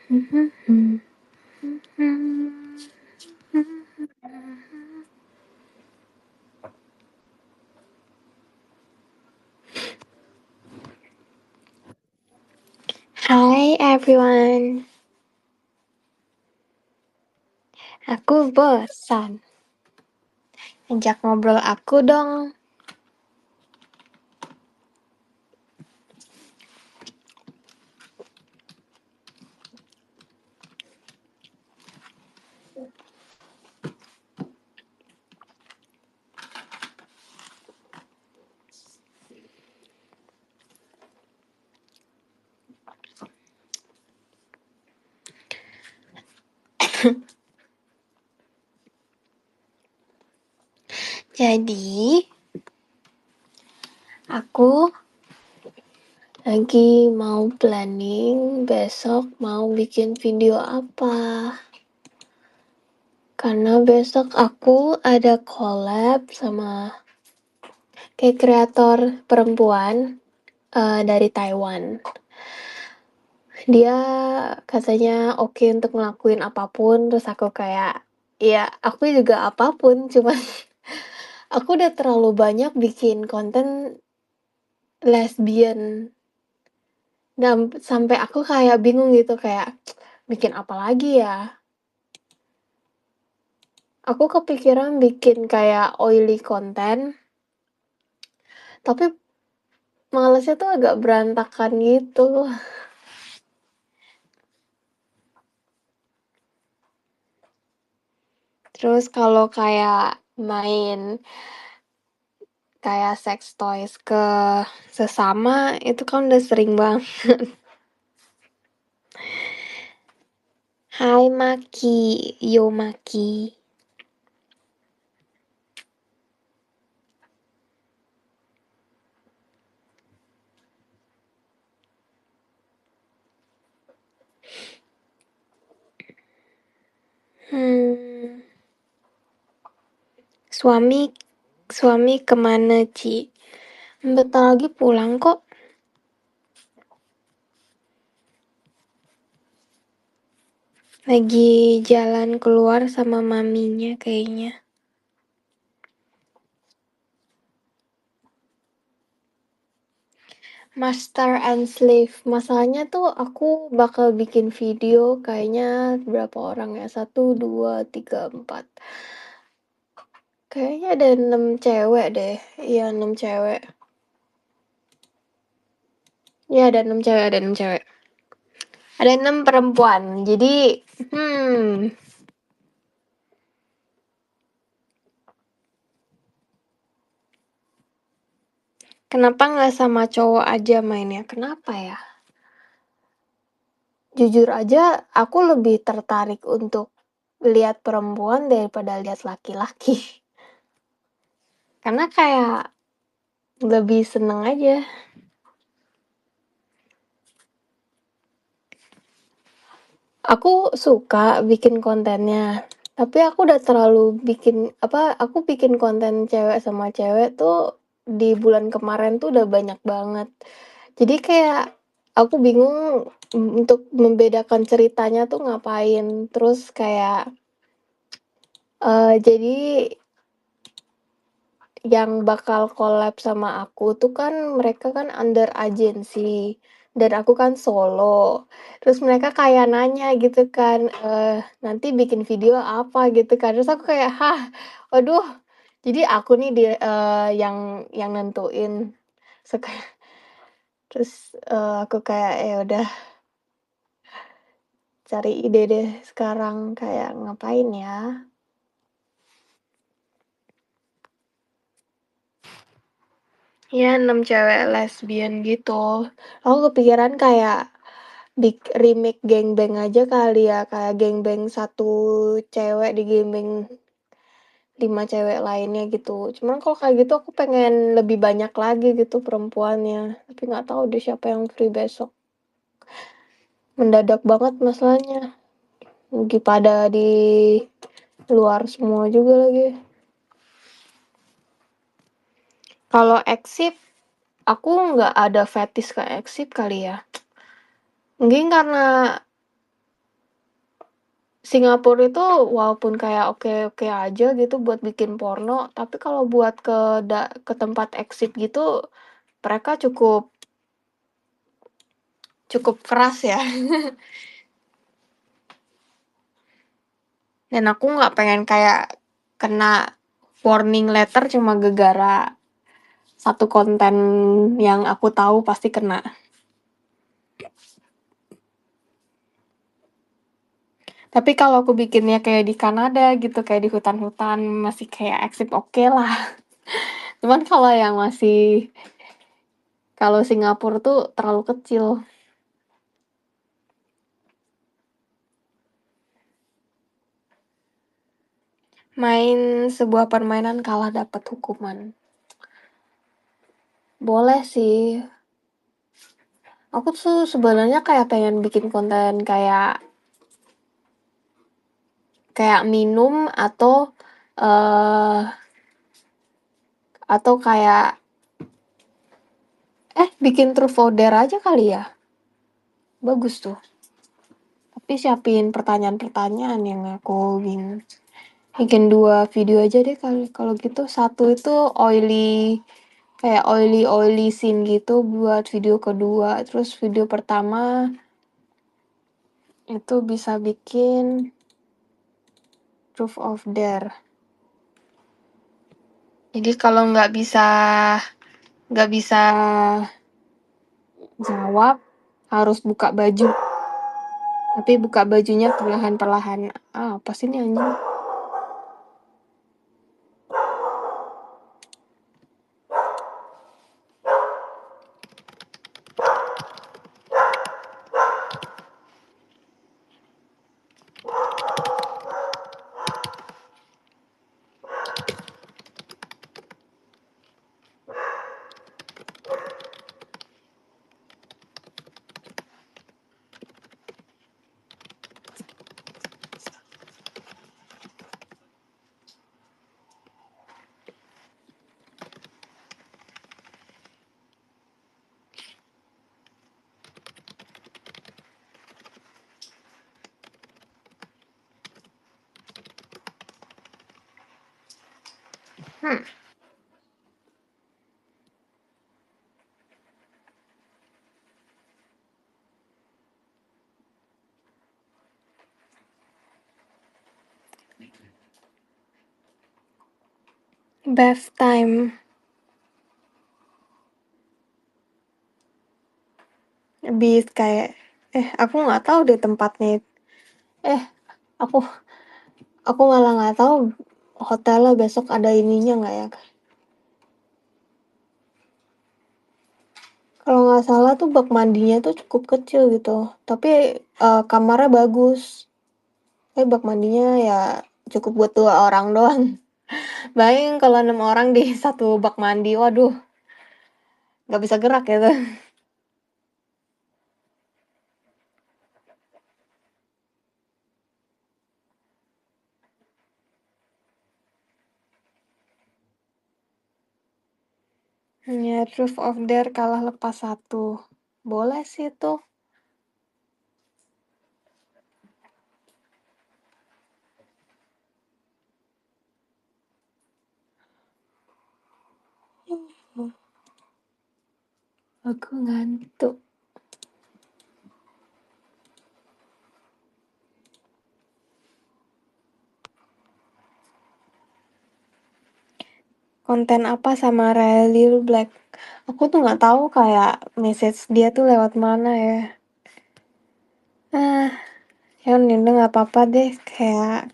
Hi everyone, aku bosan. Ajak ngobrol aku dong. Jadi, aku lagi mau planning besok mau bikin video apa. Karena besok aku ada collab sama kayak kreator perempuan dari Taiwan. Dia katanya oke untuk ngelakuin apapun, terus aku kayak, ya aku juga apapun, cuman aku udah terlalu banyak bikin konten lesbian. Dan sampai aku kayak bingung gitu, kayak bikin apa lagi ya? Aku kepikiran bikin kayak oily konten, tapi malesnya tuh agak berantakan gitu. Terus kalau kayak main kayak sex toys ke sesama, itu kan udah sering banget. Hai Maki, yo Maki. Suami kemana, Ci? Bentar lagi pulang kok. Lagi jalan keluar sama maminya kayaknya. Master and Slave. Masalahnya tuh aku bakal bikin video kayaknya berapa orang ya? 1, 2, 3, 4. Kayaknya ada 6 cewek deh. Iya, 6 cewek. Iya, ada 6 cewek, ada 6 cewek. Ada 6 perempuan. Jadi, kenapa nggak sama cowok aja mainnya? Kenapa ya? Jujur aja, aku lebih tertarik untuk lihat perempuan daripada lihat laki-laki. Karena kayak lebih seneng aja. Aku suka bikin kontennya, tapi aku udah terlalu aku bikin konten cewek sama cewek tuh di bulan kemarin tuh udah banyak banget. Jadi kayak aku bingung untuk membedakan ceritanya tuh ngapain. Terus kayak jadi yang bakal collab sama aku tuh kan mereka kan under agency dan aku kan solo. Terus mereka kayak nanya gitu kan, nanti bikin video apa gitu kan. Terus aku kayak, "Hah, waduh, jadi aku nih yang nentuin." Terus, aku kayak, ya udah cari ide deh sekarang kayak ngapain ya? Ya 6 cewek lesbian gitu. Aku kepikiran kayak remake Gangbang aja kali ya, kayak Gangbang 1 cewek di Gangbang 5 cewek lainnya gitu. Cuman kalau kayak gitu aku pengen lebih banyak lagi gitu perempuannya, tapi nggak tahu deh siapa yang free besok. Mendadak banget masalahnya, lagi pada di luar semua juga lagi. Kalau eksip, aku nggak ada fetish ke eksip kali ya. Mungkin karena Singapura itu walaupun kayak oke-oke aja gitu buat bikin porno, tapi kalau buat ke tempat exit gitu, mereka cukup cukup keras ya. Dan aku nggak pengen kayak kena warning letter cuma gara-gara satu konten yang aku tahu pasti kena. Tapi kalau aku bikinnya kayak di Kanada gitu, kayak di hutan-hutan, masih kayak exit oke lah. Cuman kalau Singapura tuh terlalu kecil. Main sebuah permainan kalah dapat hukuman. Boleh sih. Aku tuh sebenarnya kayak pengen bikin konten kayak kayak minum eh atau kayak bikin truth or dare aja kali ya. Bagus tuh. Tapi siapin pertanyaan-pertanyaan yang aku bikin 2 video aja deh kali kalau gitu. Satu itu kayak oily scene gitu buat video kedua. Terus video pertama itu bisa bikin truth or dare. Jadi kalau nggak bisa jawab, harus buka baju. Tapi buka bajunya perlahan-perlahan. Apa sih ini anjing? Bath time. Habis kayak aku nggak tahu deh tempatnya. Eh, aku aku malah nggak tahu hotelnya besok ada ininya nggak ya. Kalau nggak salah tuh bak mandinya tuh cukup kecil gitu. Tapi kamarnya bagus. Bak mandinya ya cukup buat 2 orang doang. Bayangin kalau 6 orang di satu bak mandi, waduh, nggak bisa gerak gitu. Ya, truth or dare kalah lepas 1. Boleh sih tuh. Aku ngantuk. Konten apa sama Lil Black? Aku tuh nggak tahu kayak message dia tuh lewat mana ya. Ya Nina nggak apa-apa deh. Kayak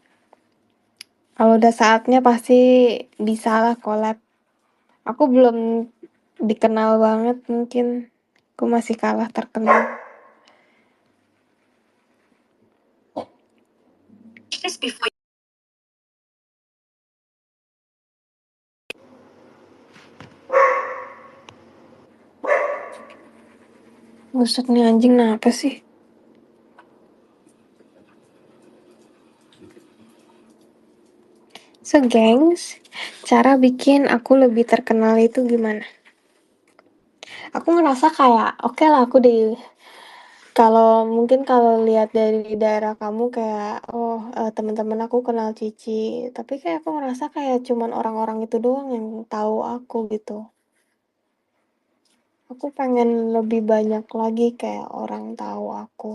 kalau udah saatnya pasti bisa lah collab. Aku belum dikenal banget mungkin. Aku masih kalah terkenal. Buset nih anjing kenapa sih? So gengs, cara bikin aku lebih terkenal itu gimana? Aku ngerasa kayak oke lah aku Kalau mungkin kalau lihat dari daerah kamu kayak, oh, temen-temen aku kenal Cici, tapi kayak aku ngerasa kayak cuman orang-orang itu doang yang tahu aku gitu. Aku pengen lebih banyak lagi kayak orang tahu aku.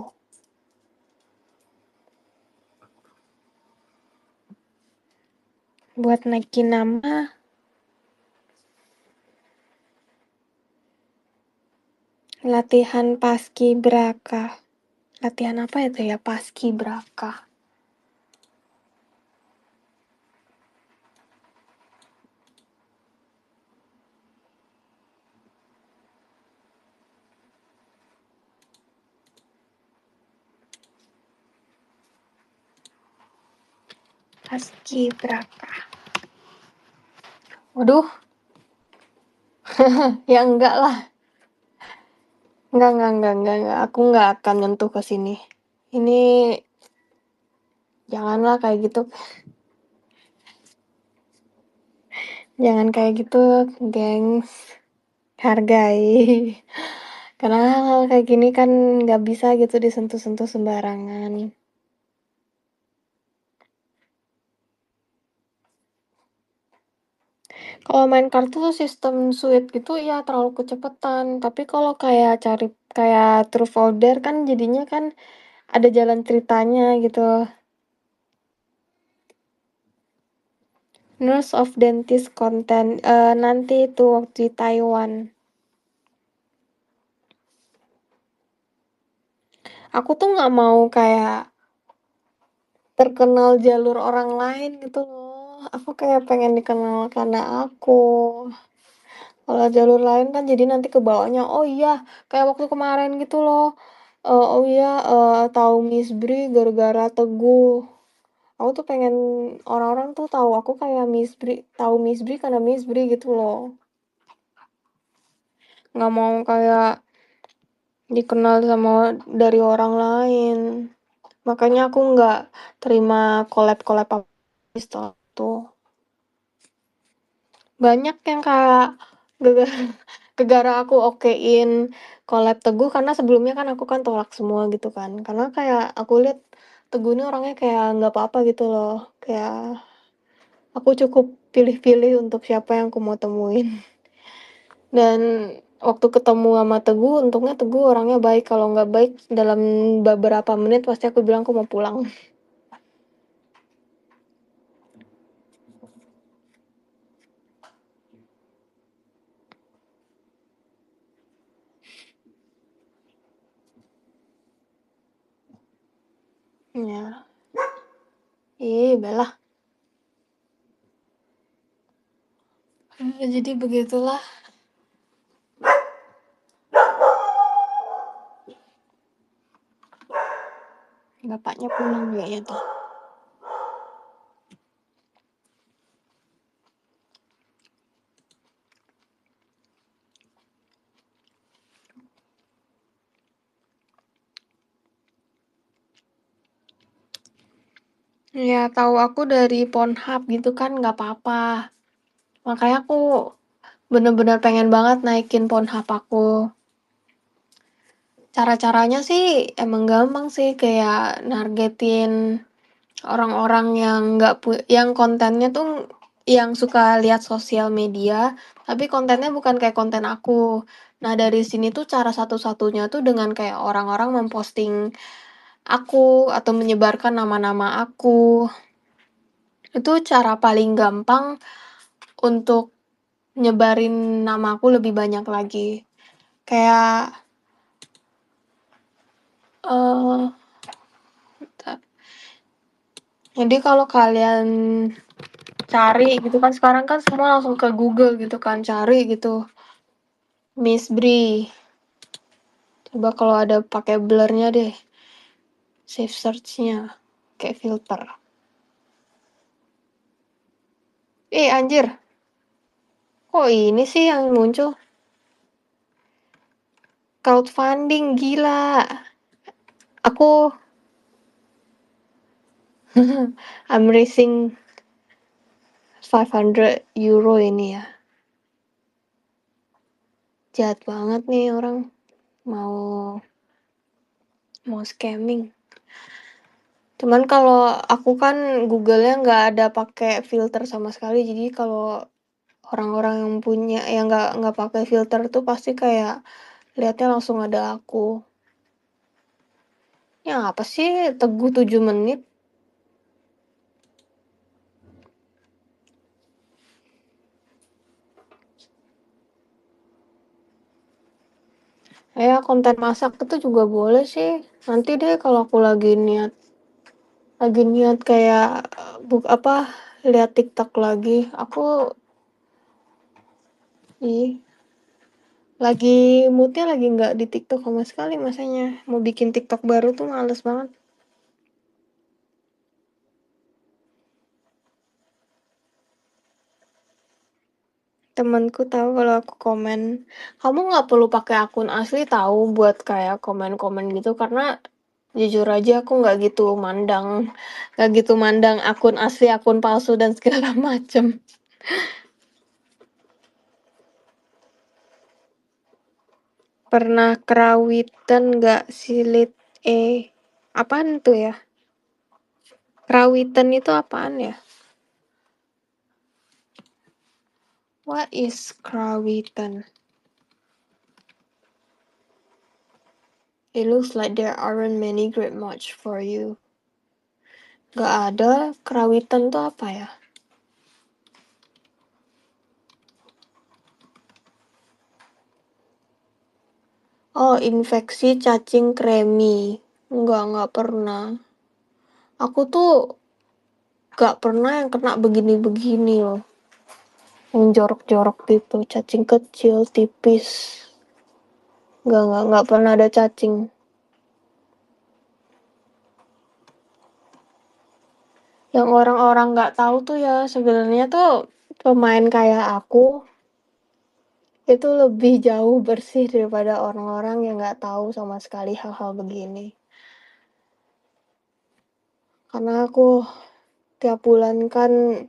Buat naikin nama, latihan paskibraka. Latihan apa itu ya? Paskibraka. Paskibraka. Waduh, ya enggak lah. Enggak. Aku enggak akan nyentuh ke sini. Ini janganlah kayak gitu. Jangan kayak gitu, gengs. Hargai. Karena hal-hal kayak gini kan nggak bisa gitu disentuh-sentuh sembarangan. Kalau main kartu sistem sweet gitu ya terlalu kecepatan, tapi kalau kayak cari kayak Truth or Dare kan jadinya kan ada jalan ceritanya gitu. Nurse of Dentist konten, nanti itu waktu di Taiwan. Aku tuh nggak mau kayak terkenal jalur orang lain gitu loh, aku kayak pengen dikenal karena aku. Kalau jalur lain kan jadi nanti kebawanya, "Oh iya, kayak waktu kemarin gitu loh, oh iya, tahu Miss Bri gara-gara Teguh." Aku tuh pengen orang-orang tuh tahu aku kayak Miss Bri tahu Miss Bri karena Miss Bri gitu loh. Nggak mau kayak dikenal sama dari orang lain. Makanya aku nggak terima collab-collab apa setelah itu. Banyak yang kayak gara gara aku okein collab Teguh karena sebelumnya kan aku kan tolak semua gitu kan. Karena kayak aku lihat Teguh ini orangnya kayak nggak apa-apa gitu loh, kayak aku cukup pilih-pilih untuk siapa yang aku mau temuin. Dan waktu ketemu sama Teguh, untungnya Teguh orangnya baik, kalau nggak baik dalam beberapa menit pasti aku bilang aku mau pulang. Ya, ih Bella, jadi begitulah, bapaknya pulang kayaknya tuh. Ya tahu aku dari Pornhub gitu kan nggak apa-apa. Makanya aku bener-bener pengen banget naikin Pornhub aku. Cara-caranya sih emang gampang sih, kayak nargetin orang-orang yang nggak yang kontennya tuh yang suka lihat sosial media, tapi kontennya bukan kayak konten aku. Nah, dari sini tuh cara satu-satunya tuh dengan kayak orang-orang memposting aku atau menyebarkan nama-nama aku. Itu cara paling gampang untuk nyebarin nama aku lebih banyak lagi. Kayak, eee, jadi kalau kalian cari gitu kan, sekarang kan semua langsung ke Google gitu kan, cari gitu, Miss Bri. Coba kalau ada pakai blur-nya deh, save search-nya, kayak filter. Anjir, kok ini sih yang muncul? Crowdfunding, gila. Aku I'm raising 500 euro ini ya. Jahat banget nih orang, mau mau scamming. Cuman kalau aku kan Google-nya nggak ada pakai filter sama sekali, jadi kalau orang-orang yang punya yang nggak pakai filter tuh pasti kayak lihatnya langsung ada aku. Ya apa sih Teguh 7 menit? Ya konten masak itu juga boleh sih. Nanti deh kalau aku lagi niat kayak lihat TikTok lagi. Aku ih lagi mood-nya lagi nggak di TikTok sama sekali masanya. Mau bikin TikTok baru tuh males banget. Temenku tahu kalau aku komen, "Kamu nggak perlu pakai akun asli tahu buat kayak komen-komen gitu," karena jujur aja aku nggak gitu mandang akun asli, akun palsu dan segala macem. Pernah kerawitan nggak silit apaan tuh ya? Kerawitan itu apaan ya? What is kerawitan? It looks like there aren't many great match for you. Nggak ada, kerawitan tuh apa ya? Oh, infeksi cacing kremi. Nggak pernah. Aku tuh nggak pernah yang kena begini-begini loh. Yang jorok-jorok gitu, cacing kecil, tipis. Nggak pernah ada cacing. Yang orang-orang nggak tahu tuh ya, sebenarnya tuh pemain kayak aku itu lebih jauh bersih daripada orang-orang yang nggak tahu sama sekali hal-hal begini. Karena aku tiap bulan kan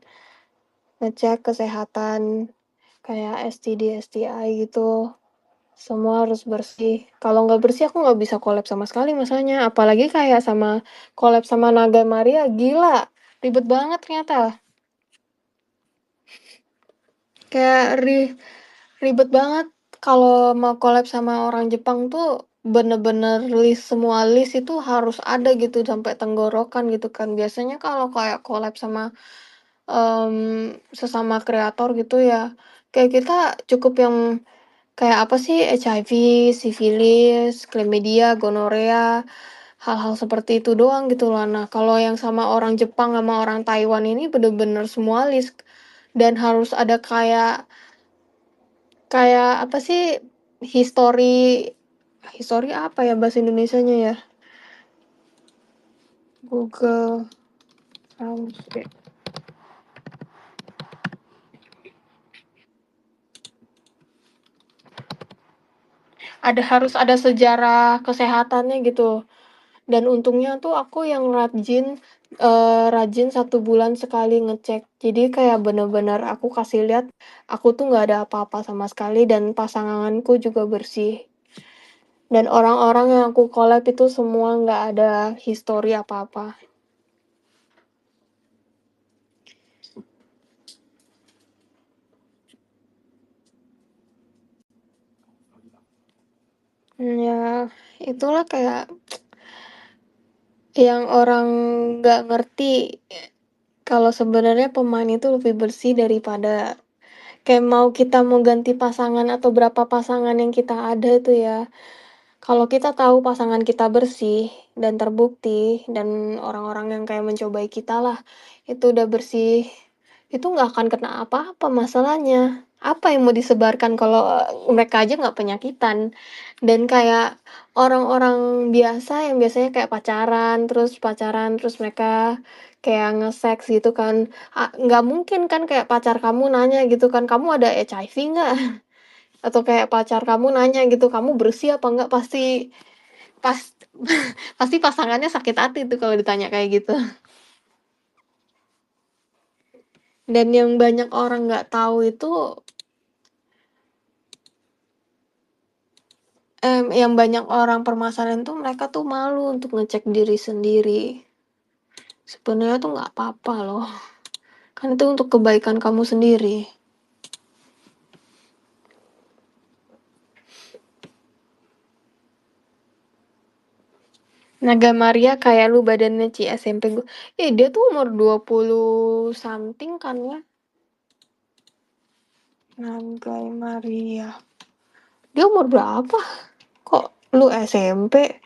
ngecek kesehatan kayak STD, STI gitu. Semua harus bersih. Kalau nggak bersih aku nggak bisa collab sama sekali masalahnya. Apalagi kayak collab sama Naga Maria, gila. Ribet banget ternyata. Kayak ribet banget kalau mau collab sama orang Jepang tuh bener-bener semua list itu harus ada gitu sampai tenggorokan gitu kan. Biasanya kalau kayak collab sama sesama kreator gitu ya, kayak kita cukup yang kayak apa sih, HIV, sifilis, chlamydia, gonorea, hal-hal seperti itu doang gitu loh. Nah, kalau yang sama orang Jepang sama orang Taiwan ini bener-bener semua list dan harus ada kayak kayak apa sih, history history apa ya bahasa Indonesianya ya? Google Translate. Harus ada sejarah kesehatannya gitu. Dan untungnya tuh aku yang rajin 1 bulan sekali ngecek. Jadi kayak bener-bener aku kasih lihat, aku tuh nggak ada apa-apa sama sekali dan pasanganku juga bersih. Dan orang-orang yang aku collab itu semua nggak ada history apa-apa. Ya itulah kayak yang orang nggak ngerti kalau sebenarnya pemain itu lebih bersih daripada kayak mau ganti pasangan atau berapa pasangan yang kita ada itu ya. Kalau kita tahu pasangan kita bersih dan terbukti dan orang-orang yang kayak mencobai kita lah, itu udah bersih, itu nggak akan kena apa-apa masalahnya. Apa yang mau disebarkan kalau, mereka aja nggak penyakitan. Dan kayak orang-orang biasa yang biasanya kayak pacaran, terus mereka kayak nge-seks gitu kan, nggak mungkin kan kayak pacar kamu nanya gitu kan, "Kamu ada HIV nggak?" Atau kayak pacar kamu nanya gitu, "Kamu bersih apa enggak?" Pas pasti pasangannya sakit hati tuh kalau ditanya kayak gitu. Dan yang banyak orang nggak tahu itu yang banyak orang permasalahan tuh mereka tuh malu untuk ngecek diri sendiri. Sebenarnya tuh nggak apa-apa loh, kan itu untuk kebaikan kamu sendiri. Naga Maria kayak lu badannya SMP gue. Dia tuh umur 20 something kan ya? Naga Maria. Dia umur berapa? Kok lu SMP?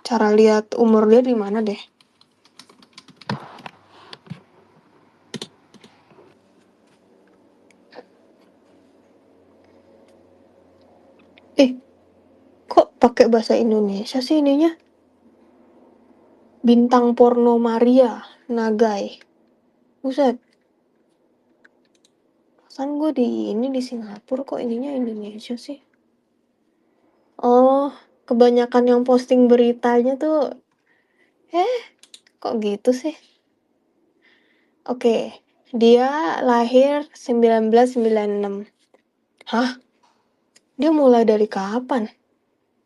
Cara lihat umur dia di mana deh? Kok pakai bahasa Indonesia sih ininya? Bintang porno Maria, Nagai. Buset, kan gue di Singapura kok ininya Indonesia sih. Oh, kebanyakan yang posting beritanya tuh, kok gitu sih? Oke, dia lahir 1996. Hah? Dia mulai dari kapan?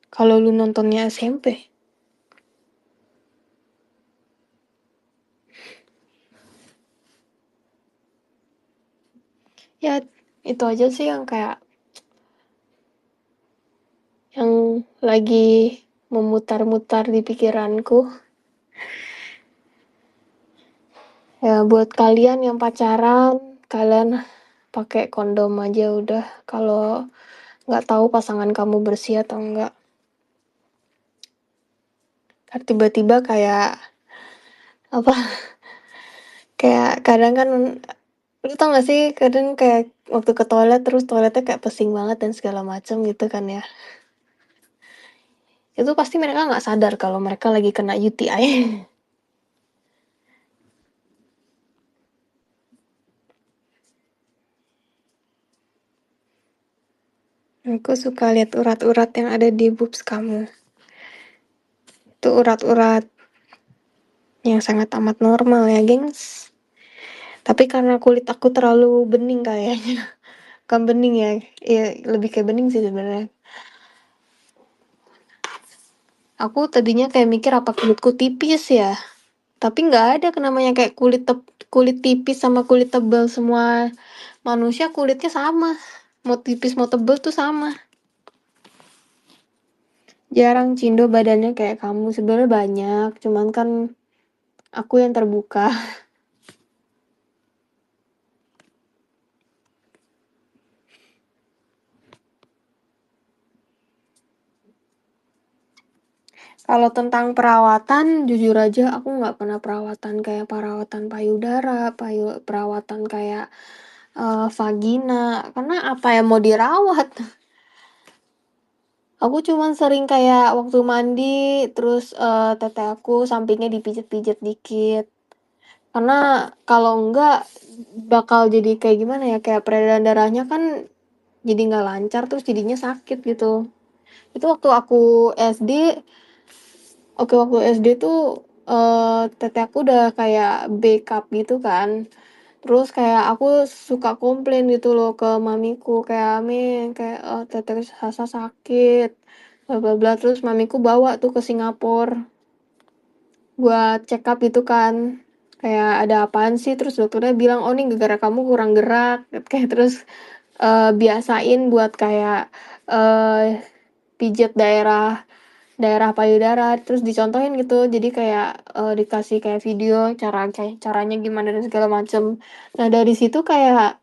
Kalau lu nontonnya SMP? Ya, itu aja sih yang kayak yang lagi memutar-mutar di pikiranku. Ya, buat kalian yang pacaran, kalian pakai kondom aja udah. Kalau nggak tahu pasangan kamu bersih atau enggak. Tiba-tiba kayak apa? Kayak kadang kan lu tau gak sih kadang kayak waktu ke toilet terus toiletnya kayak pesing banget dan segala macam gitu kan ya. Itu pasti mereka nggak sadar kalau mereka lagi kena UTI. Aku suka lihat urat-urat yang ada di boobs kamu. Itu urat-urat yang sangat amat normal ya, gengs. Tapi karena kulit aku terlalu bening kayaknya. Bukan bening ya, lebih kayak bening sih sebenarnya. Aku tadinya kayak mikir apa kulitku tipis ya. Tapi nggak ada namanya kayak kulit tipis sama kulit tebal, semua manusia kulitnya sama. Mau tipis mau tebal tuh sama. Jarang Cindo badannya kayak kamu, sebenarnya banyak, cuman kan aku yang terbuka. Kalau tentang perawatan, jujur aja aku nggak pernah perawatan kayak perawatan payudara, perawatan kayak vagina, karena apa yang mau dirawat? Aku cuman sering kayak waktu mandi, terus tete aku sampingnya dipijet-pijet dikit. Karena kalau enggak bakal jadi kayak gimana ya, kayak peredaran darahnya kan jadi nggak lancar, terus jadinya sakit gitu. Itu waktu aku SD, waktu SD tuh tete aku udah kayak backup gitu kan. Terus kayak aku suka komplain gitu loh ke mamiku kayak, "Mi, kayak tete Sasa sakit, bla bla bla." Terus mamiku bawa tuh ke Singapura buat check up gitu kan. Kayak ada apaan sih? Terus dokternya bilang, "Oh, ini gara-gara kamu kurang gerak." Kayak terus biasain buat kayak pijet daerah daerah payudara, terus dicontohin gitu. Jadi kayak dikasih kayak video caranya gimana dan segala macem. Nah, dari situ kayak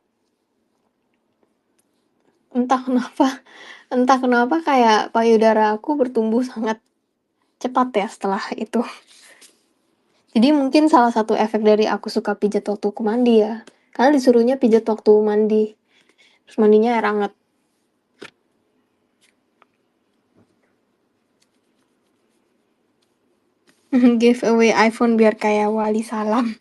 entah kenapa entah kenapa kayak payudara aku bertumbuh sangat cepat ya setelah itu. Jadi mungkin salah satu efek dari aku suka pijat waktu aku mandi ya. Karena disuruhnya pijat waktu mandi. Terus mandinya air hangat. Give away iPhone biar kayak Wali Salam.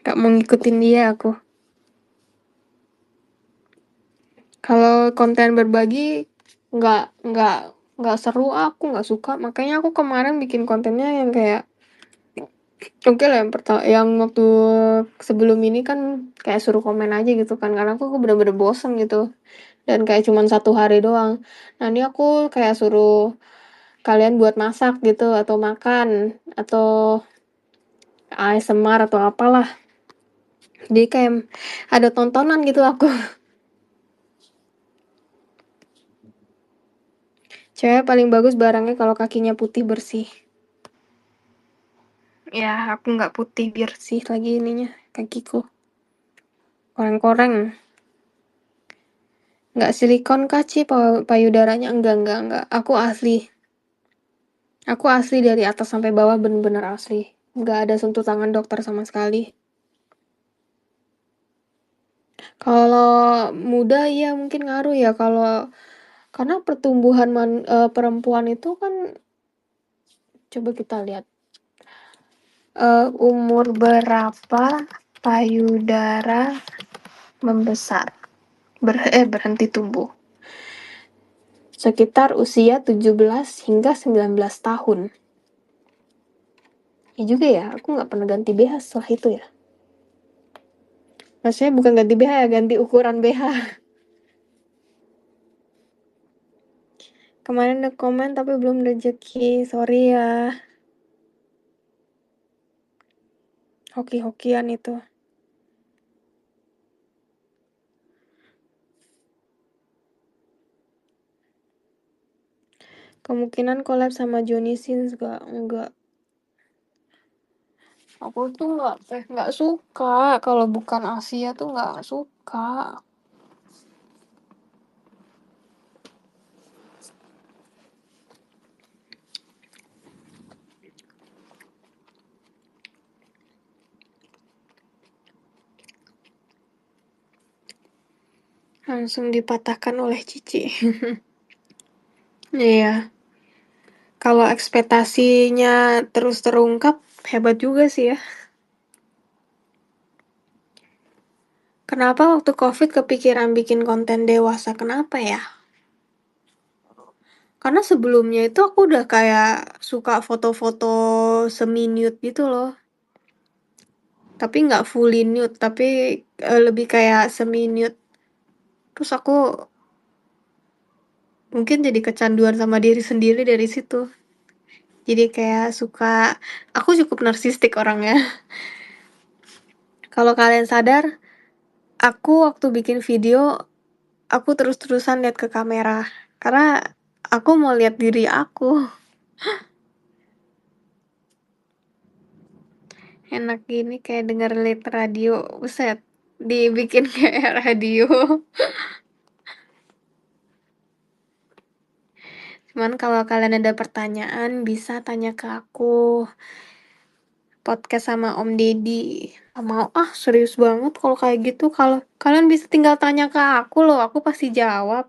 Gak mau ngikutin dia aku. Kalau konten berbagi nggak nggak seru, aku nggak suka. Makanya aku kemarin bikin kontennya yang kayak oke lah yang waktu sebelum ini kan kayak suruh komen aja gitu kan, karena aku bener-bener bosen gitu dan kayak cuman 1 hari doang. Nah, ini aku kayak suruh kalian buat masak gitu atau makan atau ASMR atau apalah. Jadi kayak ada tontonan gitu aku. Cewek paling bagus barangnya kalau kakinya putih bersih. Ya, aku nggak putih bersih lagi ininya kakiku. Koreng-koreng. Nggak silikon kah, Ci, payudaranya? Enggak. Aku asli dari atas sampai bawah bener-bener asli. Nggak ada sentuh tangan dokter sama sekali. Kalau muda iya mungkin ngaruh ya karena pertumbuhan perempuan itu kan coba kita lihat, umur berapa payudara membesar, berhenti tumbuh. Sekitar usia 17 hingga 19 tahun. Ya juga ya, aku nggak pernah ganti BH setelah itu ya. Maksudnya bukan ganti BH ya, ganti ukuran BH. Kemarin udah komen tapi belum rezeki, sorry ya. Hoki-hokian itu. Kemungkinan collab sama Johnny Sins gak? Enggak. Aku tuh nggak suka kalau bukan Asia tuh nggak suka. Langsung dipatahkan oleh Cici. Iya. Kalau ekspektasinya terus terungkap, hebat juga sih ya. Kenapa waktu COVID kepikiran bikin konten dewasa? Kenapa ya? Karena sebelumnya itu aku udah kayak suka foto-foto semi-nude gitu loh. Tapi nggak fully nude, tapi lebih kayak semi-nude. Terus aku mungkin jadi kecanduan sama diri sendiri dari situ. Jadi kayak aku cukup narsistik orangnya. Kalau kalian sadar, aku waktu bikin video, aku terus-terusan lihat ke kamera. Karena aku mau lihat diri aku. Enak gini kayak denger lead radio. Buset, dibikin kayak radio. Cuman kalau kalian ada pertanyaan, bisa tanya ke aku. Podcast sama Om Deddy. Gak mau serius banget kalau kayak gitu. Kalau kalian bisa tinggal tanya ke aku loh, aku pasti jawab.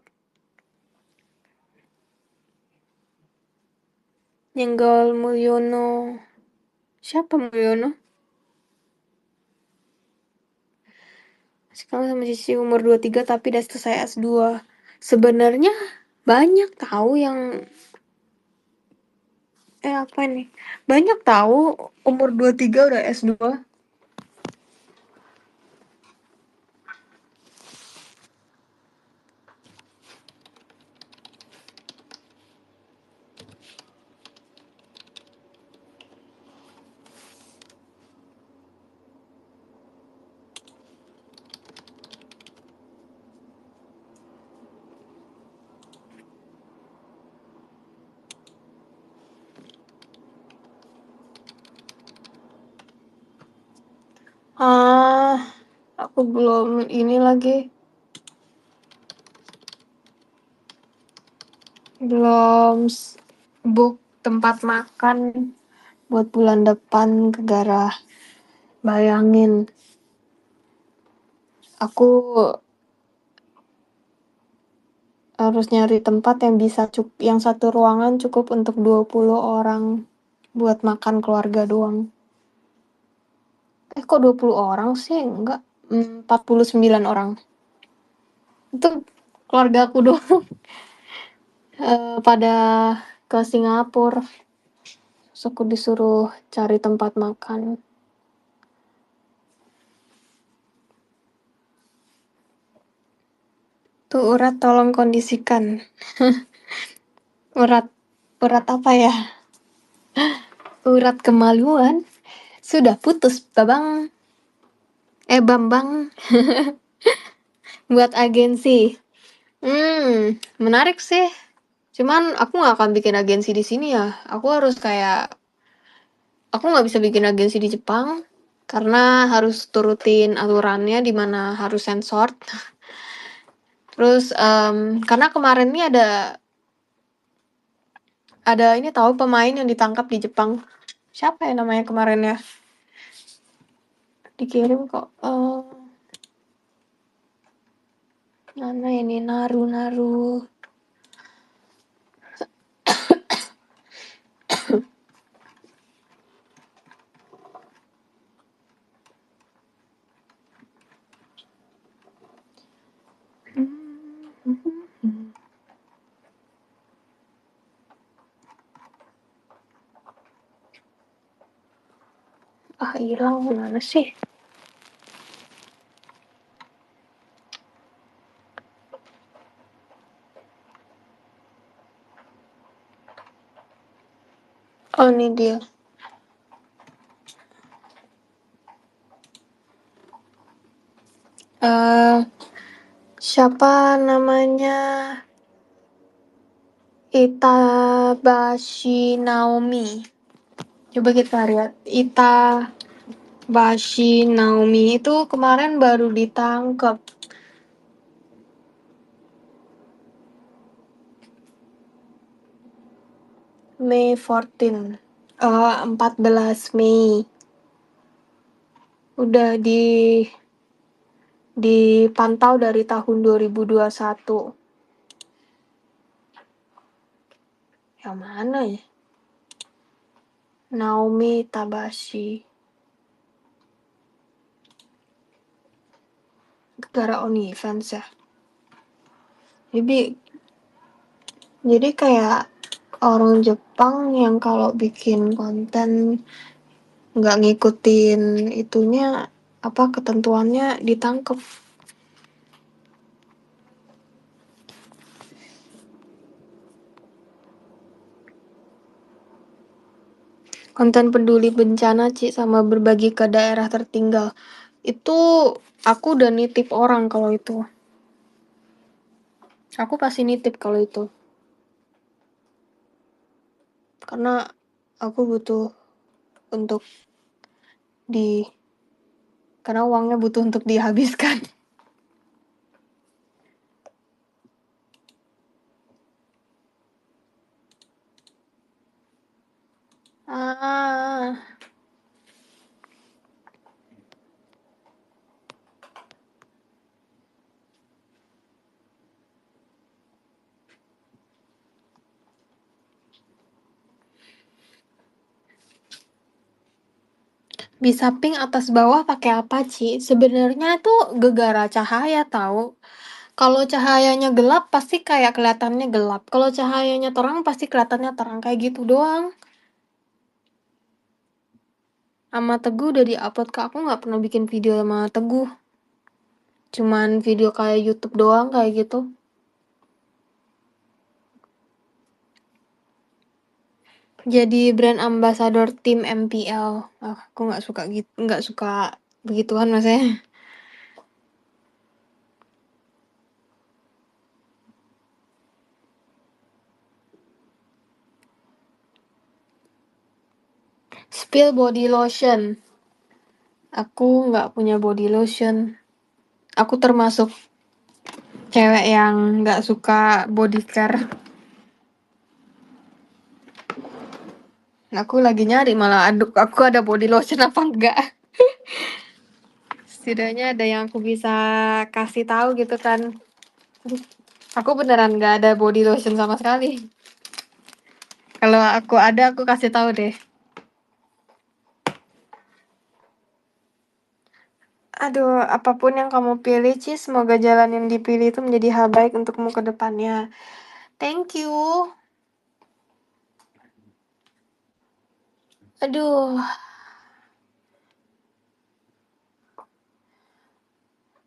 Nyenggol Mulyono. Siapa Mulyono? Sekarang sama Cici umur 23 tapi udah selesai S2. Sebenarnya banyak tahu yang apa nih? Banyak tahu umur 23 udah S2. Ah, aku belum ini lagi. Belum book tempat makan buat bulan depan gara bayangin aku harus nyari tempat yang bisa yang satu ruangan cukup untuk 20 orang buat makan keluarga doang. Kok 20 orang sih? Enggak, 49 orang. Itu keluarga aku doang. pada ke Singapura, terus aku disuruh cari tempat makan. Tuh urat tolong kondisikan. Urat urat apa ya? Urat kemaluan sudah putus, Babang. Bambang. Buat agensi. Menarik sih. Cuman aku nggak akan bikin agensi di sini ya. Aku nggak bisa bikin agensi di Jepang karena harus turutin aturannya di mana harus sensor. Terus karena kemarin nih ada ini tahu pemain yang ditangkap di Jepang. Siapa ya namanya kemarin ya? Dikirim kok. Mana ini Naru. Hilang mana sih? Oh, ini dia. Siapa namanya? Itabashi Naomi. Coba kita lihat. Itabashi Naomi itu kemarin baru ditangkap. May 14. 14 Mei. Udah dipantau dari tahun 2021. Yang mana ya? Naomi Tabashi. Gara OnlyFans ya. Jadi kayak orang Jepang yang kalau bikin konten nggak ngikutin itunya ketentuannya ditangkep. Konten peduli bencana sama berbagi ke daerah tertinggal itu aku udah nitip orang kalau itu. Aku pasti nitip kalau itu. Karena aku butuh untuk karena uangnya butuh untuk dihabiskan. Bisa pink atas bawah pakai apa, Ci? Sebenarnya tuh gegara cahaya tahu. Kalau cahayanya gelap pasti kayak kelihatannya gelap. Kalau cahayanya terang pasti kelihatannya terang, kayak gitu doang. Sama Teguh udah di-upload ke aku, nggak pernah bikin video sama Teguh. Cuman video kayak YouTube doang kayak gitu. Jadi brand ambassador tim MPL. Aku nggak suka begituan maksudnya. Spill body lotion. Aku nggak punya body lotion. Aku termasuk cewek yang nggak suka body care. Aku lagi nyari malah aku ada body lotion apa enggak. Setidaknya ada yang aku bisa kasih tahu gitu kan. Aku beneran nggak ada body lotion sama sekali. Kalau aku ada, aku kasih tahu deh. Aduh, apapun yang kamu pilih, Ci, semoga jalan yang dipilih itu menjadi hal baik untukmu ke depannya. Thank you. Aduh,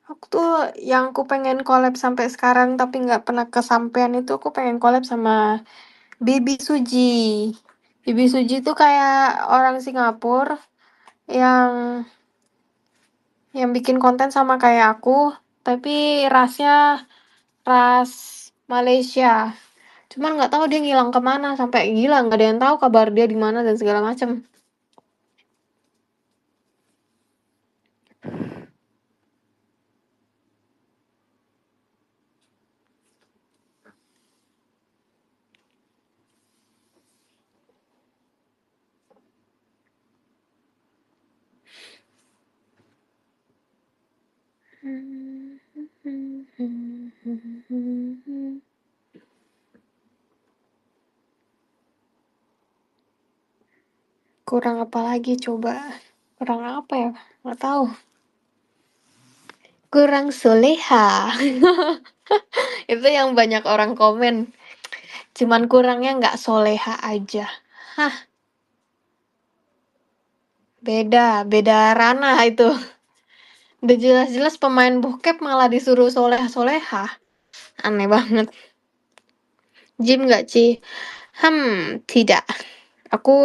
aku tuh yang aku pengen collab sampai sekarang tapi nggak pernah kesampaian itu aku pengen collab sama Bibi Suji. Bibi Suji tuh kayak orang Singapura yang bikin konten sama kayak aku, tapi rasnya ras Malaysia. Cuman nggak tahu dia ngilang kemana sampai gila nggak ada yang tahu kabar dia di mana dan segala macam. Kurang apa lagi coba? Kurang apa ya? Nggak tahu. Kurang soleha. Itu yang banyak orang komen. Cuman kurangnya nggak soleha aja. Hah, beda ranah itu. Udah jelas-jelas pemain bokep malah disuruh soleha-soleha. Aneh banget. Gym nggak, Ci? Tidak. Aku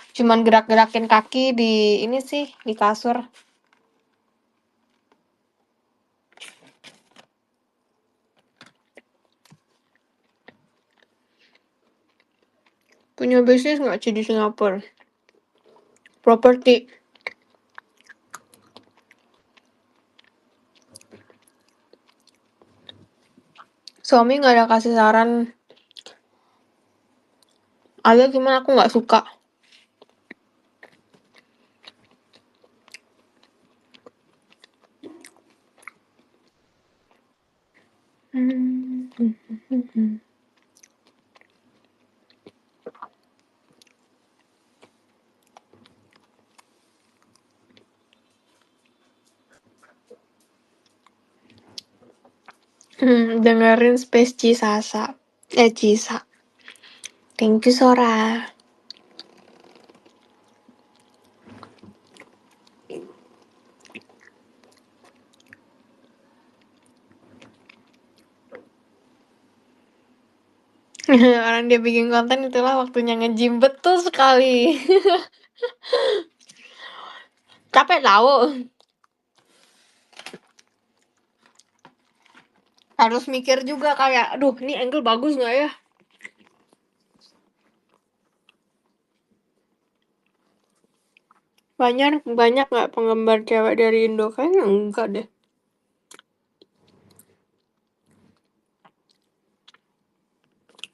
cuman gerak-gerakin kaki di ini sih, di kasur. Punya bisnis nggak, Ci, di Singapura? Properti. Suami nggak ada kasih saran. Ada cuman aku nggak suka. Dengerin Space Cisasa. Cisa. Thank you, Sora. Orang dia bikin konten itulah waktunya nge-gym. Betul sekali. Capek tahu. Harus mikir juga kayak, aduh ini angle bagus nggak ya? Banyak nggak penggemar cewek dari Indo? Kayaknya enggak deh.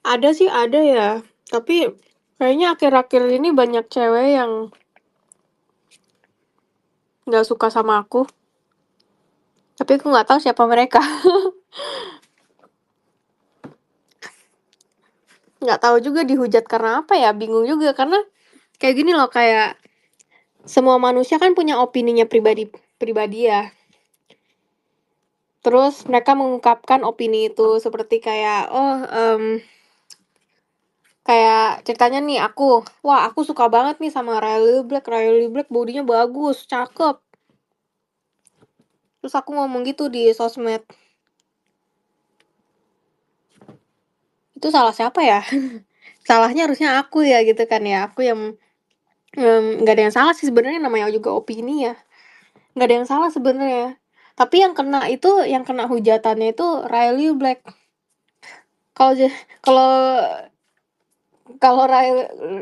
Ada sih ada ya. Tapi kayaknya akhir-akhir ini banyak cewek yang nggak suka sama aku. Tapi aku nggak tahu siapa mereka. Nggak tahu juga dihujat karena apa ya? Bingung juga karena kayak gini loh kayak semua manusia kan punya opininya pribadi ya. Terus mereka mengungkapkan opini itu seperti kayak kayak ceritanya nih wah aku suka banget nih sama Riley Black bodinya bagus, cakep. Terus aku ngomong gitu di sosmed. Itu salah siapa ya? Salahnya harusnya aku ya gitu kan ya. Aku yang nggak ada yang salah sih sebenarnya namanya juga opini ya. Nggak ada yang salah sebenarnya. Tapi yang kena hujatannya itu Riley Black. Kalau kalau kalau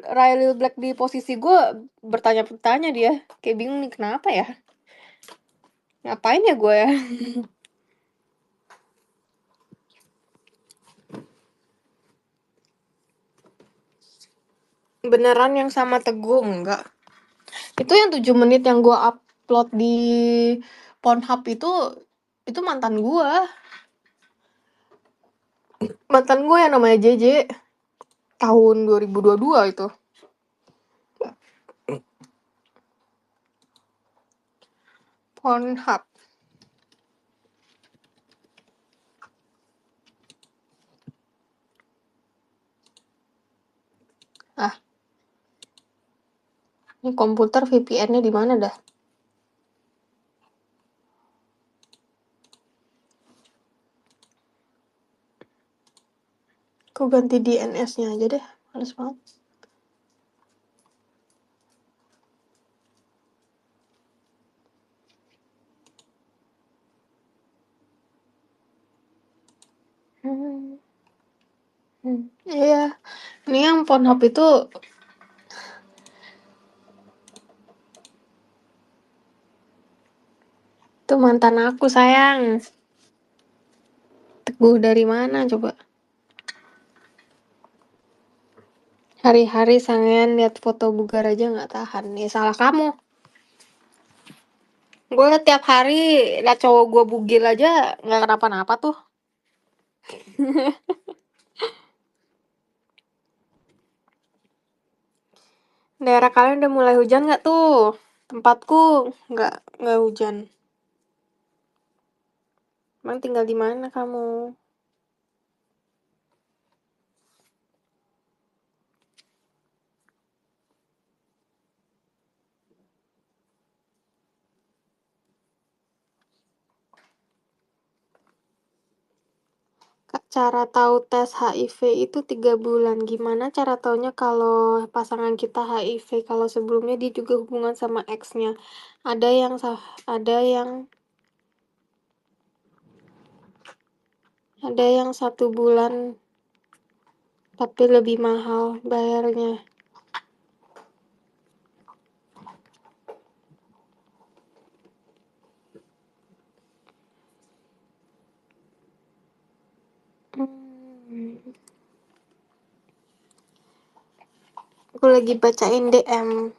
Riley Black di posisi gue bertanya-tanya dia kayak bingung nih kenapa ya? Ngapain ya gue ya? Beneran yang sama Teguh enggak? Itu yang 7 menit yang gue upload di Pornhub itu mantan gue. Mantan gue yang namanya JJ tahun 2022 itu. Pornhub. Ini komputer VPN-nya di mana dah? Aku ganti DNS-nya aja deh, males banget. Iya, ini yang Pornhub itu mantan aku sayang. Teguh dari mana coba? Hari-hari sangean lihat foto bugar aja nggak tahan. Ya salah kamu. Gue tiap hari lihat cowok gue bugil aja nggak kenapa-napa tuh. Daerah kalian udah mulai hujan nggak tuh? Tempatku nggak hujan. Emang tinggal di mana kamu? Cara tahu tes HIV itu 3 bulan. Gimana cara taunya kalau pasangan kita HIV? Kalau sebelumnya dia juga hubungan sama ex-nya. Ada yang ada yang 1 bulan tapi lebih mahal bayarnya. Aku lagi bacain DM.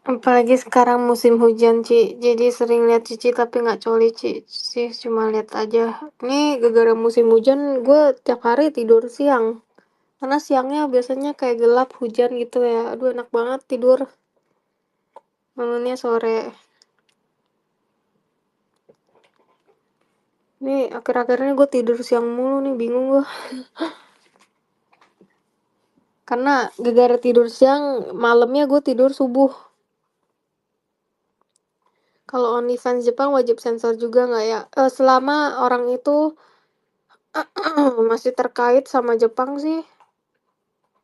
Apalagi sekarang musim hujan, Ci. Jadi sering lihat Cici tapi nggak coli, Ci. Sih cuma lihat aja. Nih gara-gara musim hujan, gue tiap hari tidur siang. Karena siangnya biasanya kayak gelap hujan gitu ya. Aduh enak banget tidur. Bangunnya sore. Nih akhir-akhirnya gue tidur siang mulu nih, bingung gue. Karena gara-gara tidur siang, malamnya gue tidur subuh. Kalau OnlyFans Jepang wajib sensor juga nggak ya? Selama orang itu masih terkait sama Jepang sih.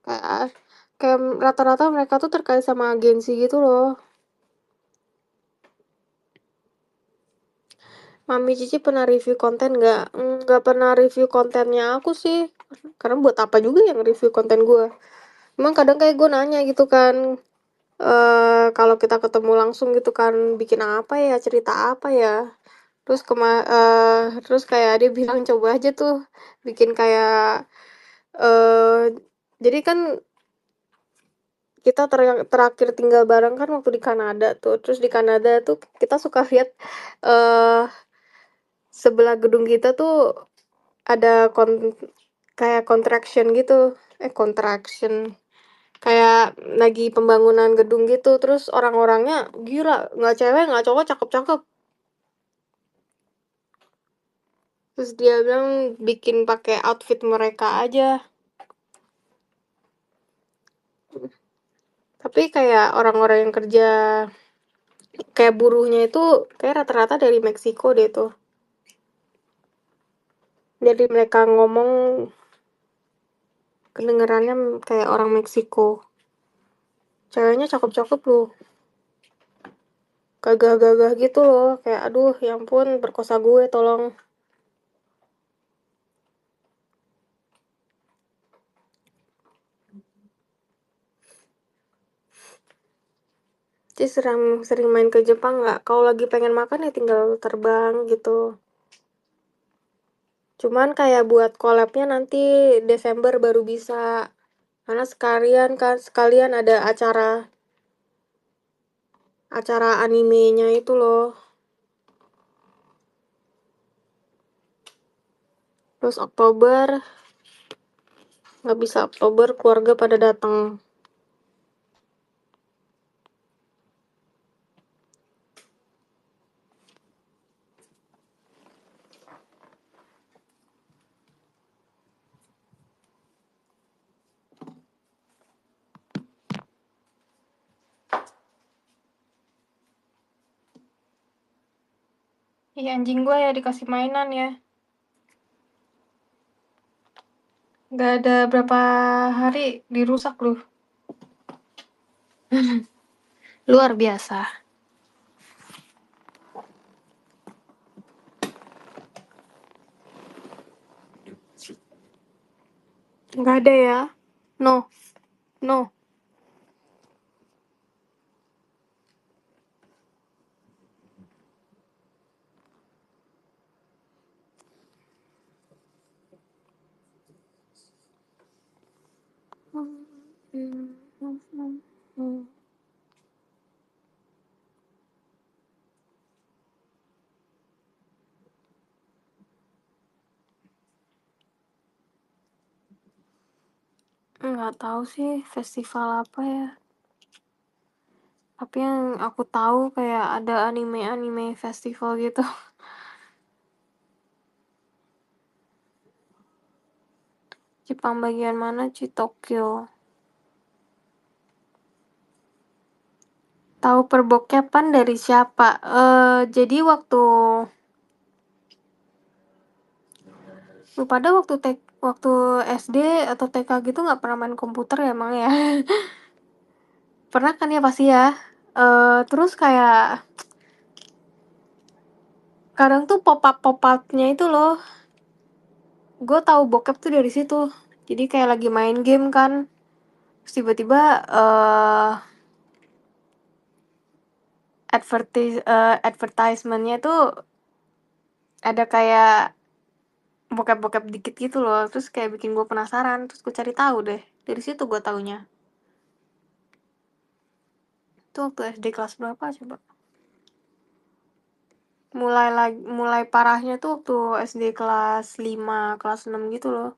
Kayak kayak rata-rata mereka tuh terkait sama agensi gitu loh. Mami Cici pernah review konten nggak? Nggak pernah review kontennya aku sih. Karena buat apa juga yang review konten gue? Emang kadang kayak gue nanya gitu kan, kalau kita ketemu langsung gitu kan, bikin apa ya, cerita apa ya? Terus kayak dia bilang coba aja tuh bikin kayak jadi kan kita terakhir tinggal bareng kan waktu di Kanada tuh. Terus di Kanada tuh kita suka lihat eh sebelah gedung kita tuh ada kayak contraction gitu. Contraction. Kayak lagi pembangunan gedung gitu. Terus orang-orangnya gila, nggak cewek, nggak cowok, cakep-cakep. Terus dia bilang bikin pakai outfit mereka aja. Tapi kayak orang-orang yang kerja kayak buruhnya itu kayak rata-rata dari Meksiko deh tuh. Jadi mereka ngomong kedengarannya kayak orang Meksiko. Ceweknya cakep-cakep loh. Gagah-gagah gitu loh. Kayak aduh ya ampun perkosa gue tolong. Jadi sering main ke Jepang nggak? Kalau lagi pengen makan ya tinggal terbang gitu. Cuman kayak buat collabnya nanti Desember baru bisa. Karena sekalian ada acara animenya itu loh. Terus Oktober, nggak bisa Oktober keluarga pada datang. Iya, anjing gue ya dikasih mainan ya. Nggak ada berapa hari dirusak loh. Luar biasa. Nggak ada ya. No, no. Nggak tahu sih festival apa ya. Tapi yang aku tahu kayak ada anime-anime festival gitu. Jepang bagian mana? Tokyo. Tahu perbokepan dari siapa? Jadi lu pada waktu SD atau TK gitu nggak pernah main komputer ya emang ya? Pernah kan ya pasti ya? Terus kayak kadang tuh pop-up-nya itu loh, gue tahu bokep tuh dari situ. Jadi kayak lagi main game kan, terus tiba-tiba advertisement-nya tuh ada kayak bokep-bokep dikit gitu loh, terus kayak bikin gue penasaran, terus gue cari tahu deh. Dari situ gue taunya. Itu waktu SD kelas berapa coba? Mulai parahnya tuh waktu SD kelas 5, kelas 6 gitu loh.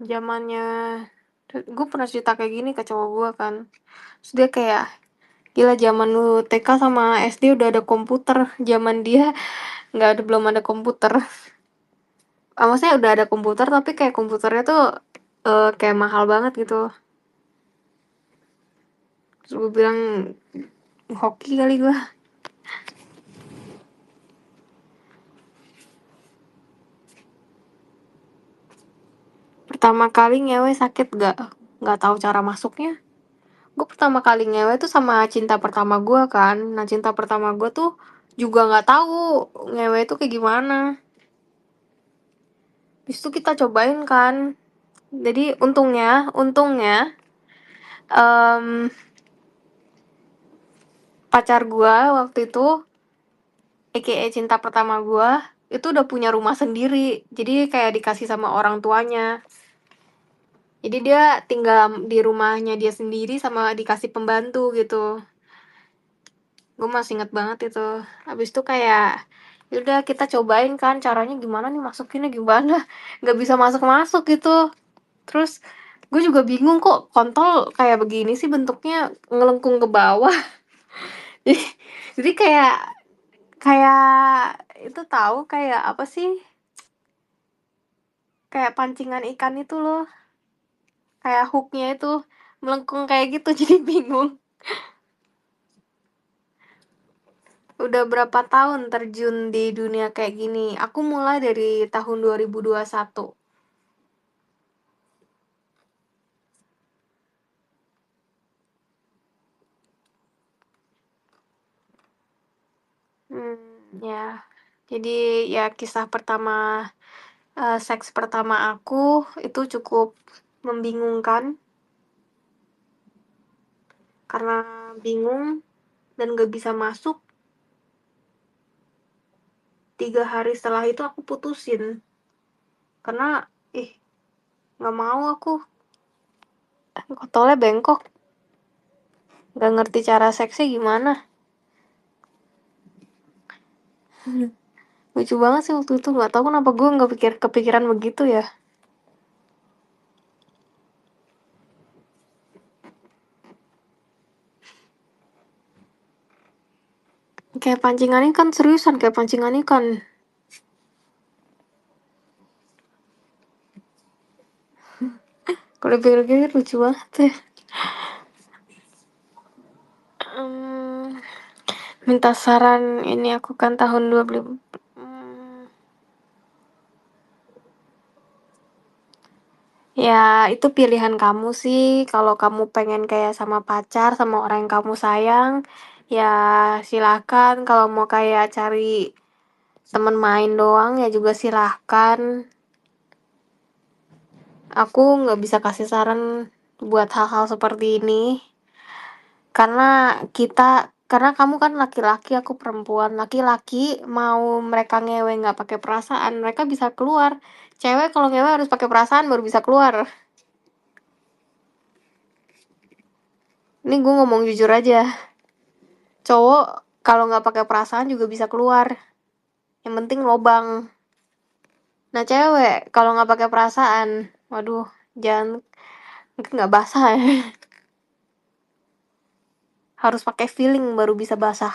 Zamannya gue pernah cerita kayak gini ke cowok gue kan. Terus dia kayak, gila zaman lu TK sama SD udah ada komputer, zaman dia belum ada komputer. Maksudnya udah ada komputer tapi kayak komputernya tuh kayak mahal banget gitu. Terus gue bilang, hoki kali gue. Pertama kali ngewe sakit gak? Gak tahu cara masuknya. Gue pertama kali ngewe tuh sama cinta pertama gue kan. Nah cinta pertama gue tuh juga nggak tahu ngewe tuh kayak gimana. Habis itu kita cobain kan. Jadi untungnya pacar gue waktu itu, aka cinta pertama gue, itu udah punya rumah sendiri. Jadi kayak dikasih sama orang tuanya. Jadi dia tinggal di rumahnya dia sendiri sama dikasih pembantu gitu. Gue masih inget banget itu. Habis itu kayak, yaudah kita cobain kan caranya gimana nih, masukinnya gimana. Nggak bisa masuk-masuk gitu. Terus gue juga bingung kok kontol kayak begini sih bentuknya, ngelengkung ke bawah. jadi jadi kayak itu tahu kayak apa sih, kayak pancingan ikan itu loh, kayak hooknya itu melengkung kayak gitu. Jadi bingung. Udah berapa tahun terjun di dunia kayak gini? Aku mulai dari tahun 2021. Ya. Jadi ya kisah pertama, seks pertama aku itu cukup membingungkan. Karena bingung dan gak bisa masuk, 3 hari setelah itu aku putusin. Karena, gak mau aku. Kontolnya bengkok. Gak ngerti cara seksnya gimana. Lucu banget sih waktu itu. Gak tahu kenapa gue gak kepikiran begitu ya. Kayak pancingan ikan, seriusan kayak pancingan ikan. Kalau dipikir-pikir lucu banget ya. Mmm, minta saran ini aku kan tahun 20 mmm, ya itu pilihan kamu sih, kalau kamu pengen kayak sama pacar, sama orang yang kamu sayang, ya silahkan, kalau mau kayak cari temen main doang ya juga silahkan. Aku nggak bisa kasih saran buat hal-hal seperti ini, karena kamu kan laki-laki, aku perempuan. Laki-laki mau mereka ngewe nggak pakai perasaan, mereka bisa keluar. Cewek kalau ngewe harus pakai perasaan baru bisa keluar. Ini gue ngomong jujur aja, cowok kalau nggak pakai perasaan juga bisa keluar, yang penting lobang. Nah cewek kalau nggak pakai perasaan, waduh, jangan, mungkin nggak basah ya. Harus pakai feeling baru bisa basah.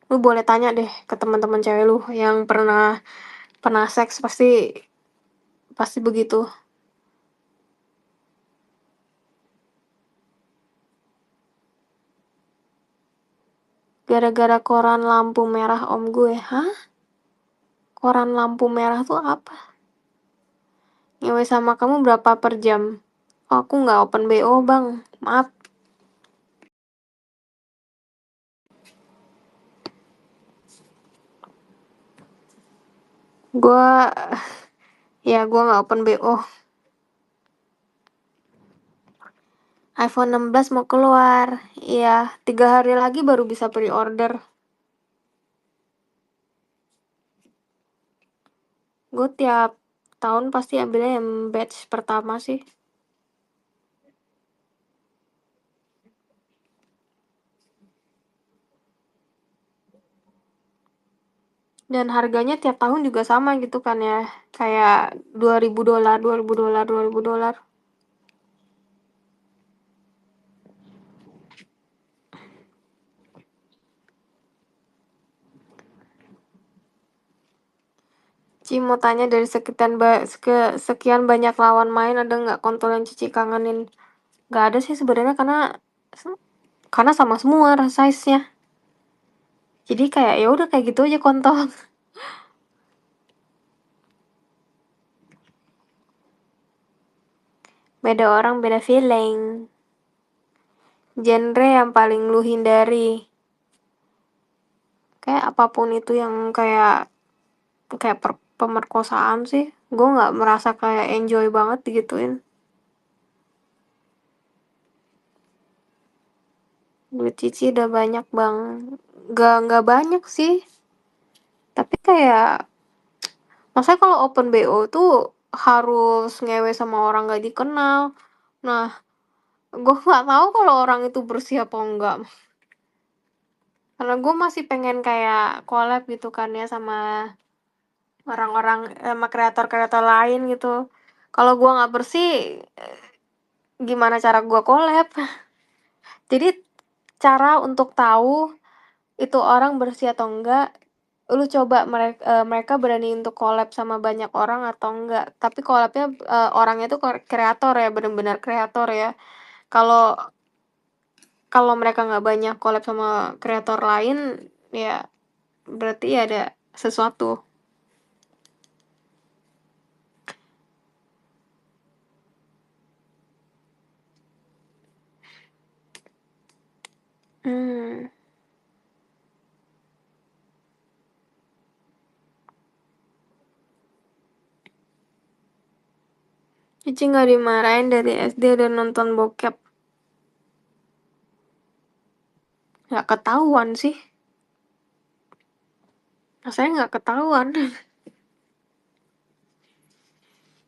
Lu boleh tanya deh ke teman-teman cewek lu yang pernah pernah seks, pasti pasti begitu. Gara-gara koran lampu merah om gue. Hah? Koran lampu merah tuh apa? Ngewe sama kamu berapa per jam? Oh, aku nggak open BO bang, maaf. Gua gua nggak open BO. iPhone 16 mau keluar. Iya, 3 hari lagi baru bisa pre-order. Gue tiap tahun pasti ambilnya yang batch pertama sih. Dan harganya tiap tahun juga sama gitu kan ya. Kayak $2.000, $2.000, $2.000. Ci mau tanya, dari sekian banyak lawan main, ada nggak kontol yang Cici kangenin? Nggak ada sih sebenarnya, karena sama semua size-nya. Jadi kayak ya udah kayak gitu aja kontol. Beda orang beda feeling. Genre yang paling lu hindari? Kayak apapun itu yang kayak kayak pemerkosaan sih. Gue nggak merasa kayak enjoy banget digituin. Duit Cici udah banyak bang. Nggak banyak sih. Tapi kayak, maksudnya kalau open BO tuh harus ngewe sama orang nggak dikenal. Nah, gue nggak tahu kalau orang itu bersih apa enggak. Karena gue masih pengen kayak collab gitu kan ya sama orang-orang, sama kreator-kreator lain gitu. Kalau gue nggak bersih, gimana cara gue collab? Jadi cara untuk tahu itu orang bersih atau enggak, lu coba mereka berani untuk collab sama banyak orang atau enggak. Tapi collabnya, orangnya tuh kreator ya, bener-bener kreator ya. Kalau kalau mereka nggak banyak collab sama kreator lain, ya berarti ada sesuatu. Hmm, Cici nggak dimarahin dari SD udah nonton bokep? Nggak ketahuan sih, rasanya nggak ketahuan.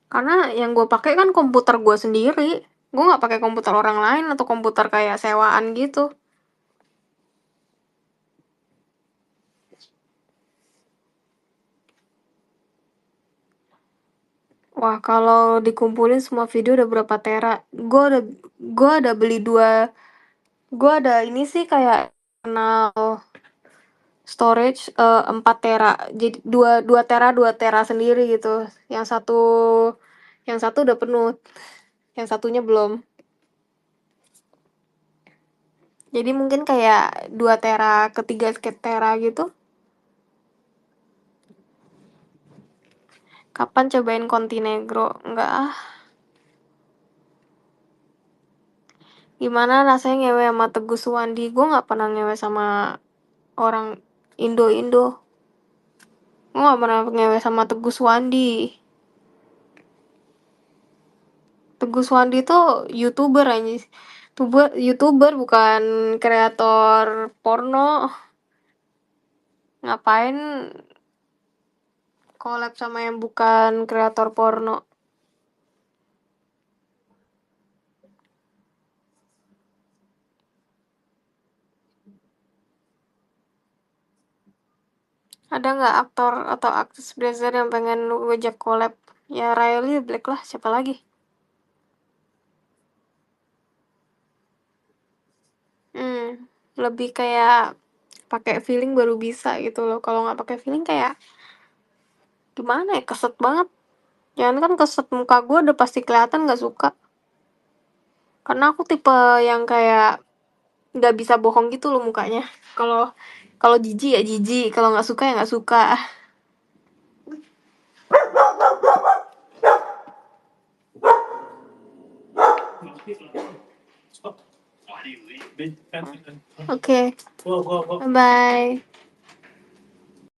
Karena yang gue pakai kan komputer gue sendiri, gue nggak pakai komputer orang lain atau komputer kayak sewaan gitu. Wah, kalau dikumpulin semua video udah berapa tera? Gue ada beli gue ada ini sih kayak internal storage, 4 tera. Jadi 2 tera sendiri gitu. Yang satu Yang satu udah penuh, yang satunya belum. Jadi mungkin kayak 2 tera ke 3 tera gitu. Kapan cobain Kontinegro? Enggak ah. Gimana rasanya ngewe sama Teguh Suwandi? Gue nggak pernah ngewe sama orang Indo-Indo. Gue nggak pernah ngewe sama Teguh Suwandi. Teguh Suwandi tuh YouTuber anjir. YouTuber bukan kreator porno. Ngapain collab sama yang bukan kreator porno? Ada nggak aktor atau aktris Brazil yang pengen lu ajak collab? Ya Riley Black lah, siapa lagi? Lebih kayak pakai feeling baru bisa gitu loh. Kalau nggak pakai feeling kayak gimana ya, keset banget. Jangan kan keset, muka gue udah pasti kelihatan nggak suka. Karena aku tipe yang kayak nggak bisa bohong gitu loh mukanya. Kalau kalau jijik ya jijik, kalau nggak suka ya nggak suka. Oke, bye bye.